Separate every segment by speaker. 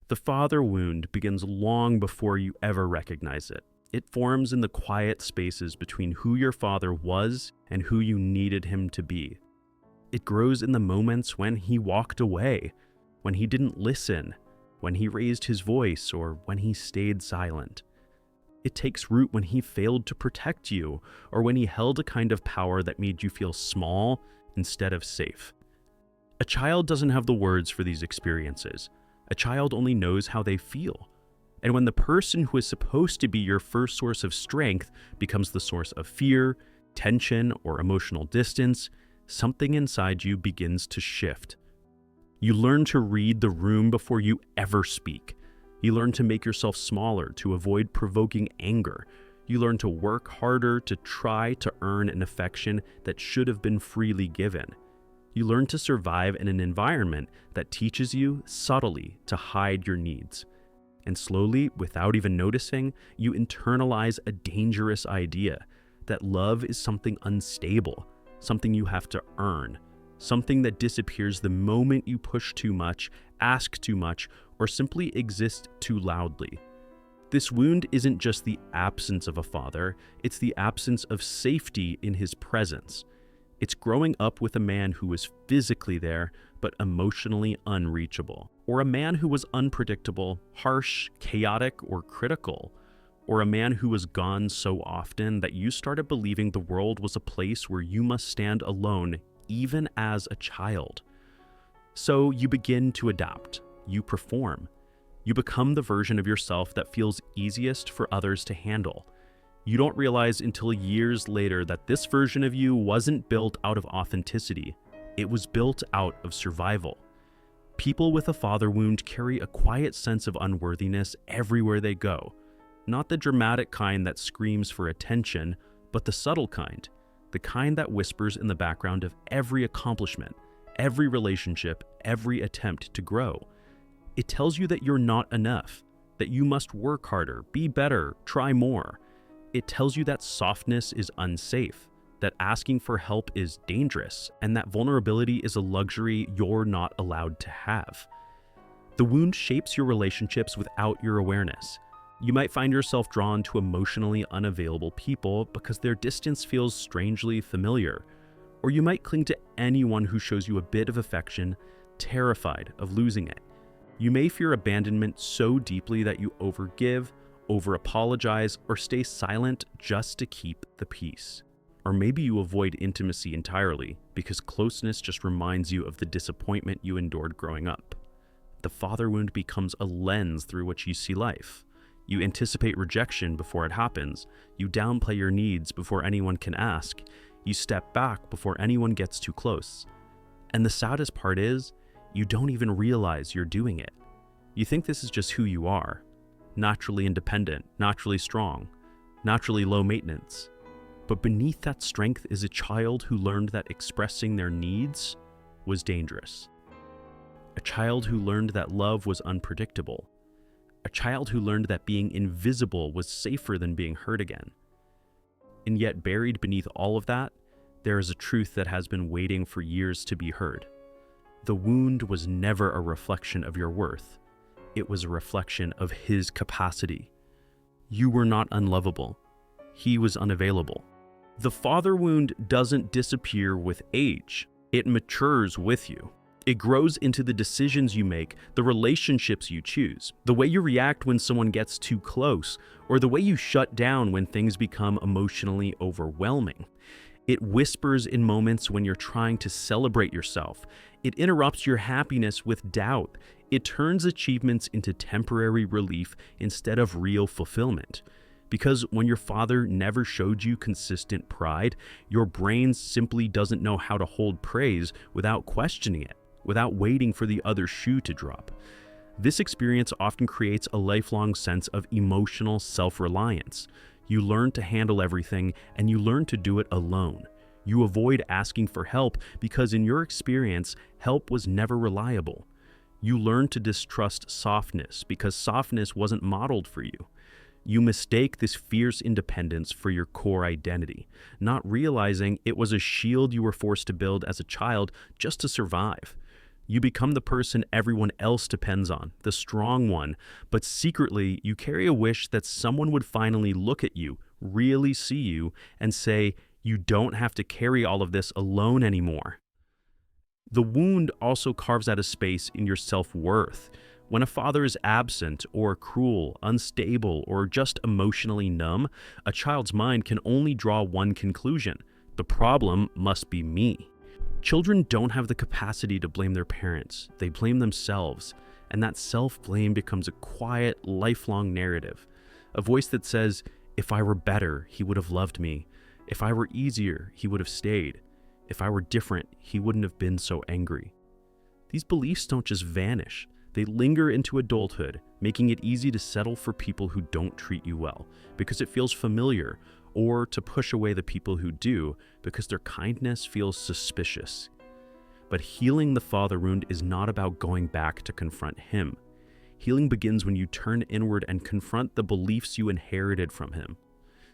Speaker 1: The father wound begins long before you ever recognize it. It forms in the quiet spaces between who your father was and who you needed him to be. It grows in the moments when he walked away, when he didn't listen, when he raised his voice, or when he stayed silent. It takes root when he failed to protect you, or when he held a kind of power that made you feel small instead of safe. A child doesn't have the words for these experiences. A child only knows how they feel. And when the person who is supposed to be your first source of strength becomes the source of fear, tension, or emotional distance, something inside you begins to shift. You learn to read the room before you ever speak. You learn to make yourself smaller to avoid provoking anger. You learn to work harder to try to earn an affection that should have been freely given. You learn to survive in an environment that teaches you subtly to hide your needs. And slowly, without even noticing, you internalize a dangerous idea that love is something unstable, something you have to earn, something that disappears the moment you push too much, ask too much, or simply exist too loudly. This wound isn't just the absence of a father, it's the absence of safety in his presence. It's growing up with a man who was physically there, but emotionally unreachable. Or a man who was unpredictable, harsh, chaotic, or critical. Or a man who was gone so often that you started believing the world was a place where you must stand alone, even as a child. So you begin to adapt. You perform. You become the version of yourself that feels easiest for others to handle. You don't realize until years later that this version of you wasn't built out of authenticity. It was built out of survival. People with a father wound carry a quiet sense of unworthiness everywhere they go. Not the dramatic kind that screams for attention, but the subtle kind. The kind that whispers in the background of every accomplishment, every relationship, every attempt to grow. It tells you that you're not enough, that you must work harder, be better, try more. It tells you that softness is unsafe, that asking for help is dangerous, and that vulnerability is a luxury you're not allowed to have. The wound shapes your relationships without your awareness. You might find yourself drawn to emotionally unavailable people because their distance feels strangely familiar, or you might cling to anyone who shows you a bit of affection, terrified of losing it. You may fear abandonment so deeply that you overgive, over-apologize, or stay silent just to keep the peace. Or maybe you avoid intimacy entirely because closeness just reminds you of the disappointment you endured growing up. The father wound becomes a lens through which you see life. You anticipate rejection before it happens. You downplay your needs before anyone can ask. You step back before anyone gets too close. And the saddest part is, you don't even realize you're doing it. You think this is just who you are. Naturally independent, naturally strong, naturally low maintenance. But beneath that strength is a child who learned that expressing their needs was dangerous. A child who learned that love was unpredictable. A child who learned that being invisible was safer than being hurt again. And yet buried beneath all of that, there is a truth that has been waiting for years to be heard. The wound was never a reflection of your worth. It was a reflection of his capacity. You were not unlovable. He was unavailable. The father wound doesn't disappear with age. It matures with you. It grows into the decisions you make, the relationships you choose, the way you react when someone gets too close, or the way you shut down when things become emotionally overwhelming. It whispers in moments when you're trying to celebrate yourself. It interrupts your happiness with doubt. It turns achievements into temporary relief instead of real fulfillment. Because when your father never showed you consistent pride, your brain simply doesn't know how to hold praise without questioning it, without waiting for the other shoe to drop. This experience often creates a lifelong sense of emotional self-reliance. You learn to handle everything, and you learn to do it alone. You avoid asking for help because in your experience, help was never reliable. You learn to distrust softness because softness wasn't modeled for you. You mistake this fierce independence for your core identity, not realizing it was a shield you were forced to build as a child just to survive. You become the person everyone else depends on, the strong one, but secretly you carry a wish that someone would finally look at you, really see you, and say, you don't have to carry all of this alone anymore. The wound also carves out a space in your self-worth. When a father is absent or cruel, unstable, or just emotionally numb, a child's mind can only draw one conclusion: the problem must be me. Children don't have the capacity to blame their parents. They blame themselves, and that self-blame becomes a quiet, lifelong narrative. A voice that says, if I were better, he would have loved me. If I were easier, he would have stayed. If I were different, he wouldn't have been so angry. These beliefs don't just vanish. They linger into adulthood, making it easy to settle for people who don't treat you well, because it feels familiar, or to push away the people who do, because their kindness feels suspicious. But healing the father wound is not about going back to confront him. Healing begins when you turn inward and confront the beliefs you inherited from him.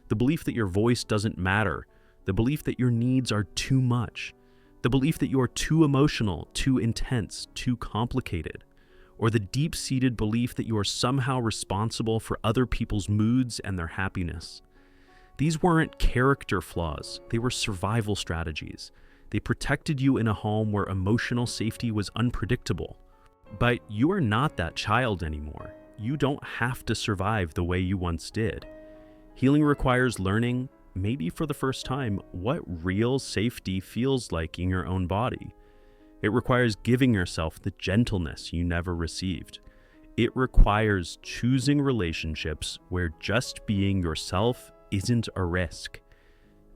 Speaker 1: The belief that your voice doesn't matter, the belief that your needs are too much, the belief that you are too emotional, too intense, too complicated, or the deep-seated belief that you are somehow responsible for other people's moods and their happiness. These weren't character flaws, they were survival strategies. They protected you in a home where emotional safety was unpredictable. But you are not that child anymore. You don't have to survive the way you once did. Healing requires learning, maybe for the first time, what real safety feels like in your own body. It requires giving yourself the gentleness you never received. It requires choosing relationships where just being yourself isn't a risk.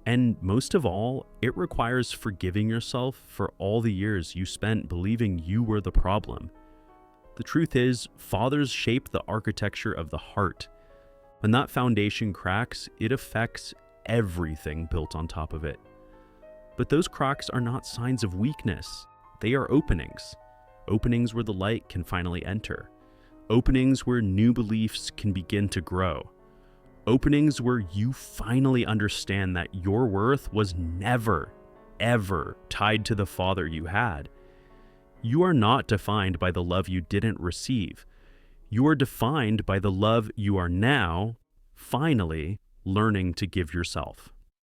Speaker 1: And most of all, it requires forgiving yourself for all the years you spent believing you were the problem. The truth is, fathers shape the architecture of the heart. When that foundation cracks, it affects everything built on top of it. But those cracks are not signs of weakness. They are openings. Openings where the light can finally enter. Openings where new beliefs can begin to grow. Openings where you finally understand that your worth was never, ever tied to the father you had. You are not defined by the love you didn't receive. You are defined by the love you are now, finally, learning to give yourself.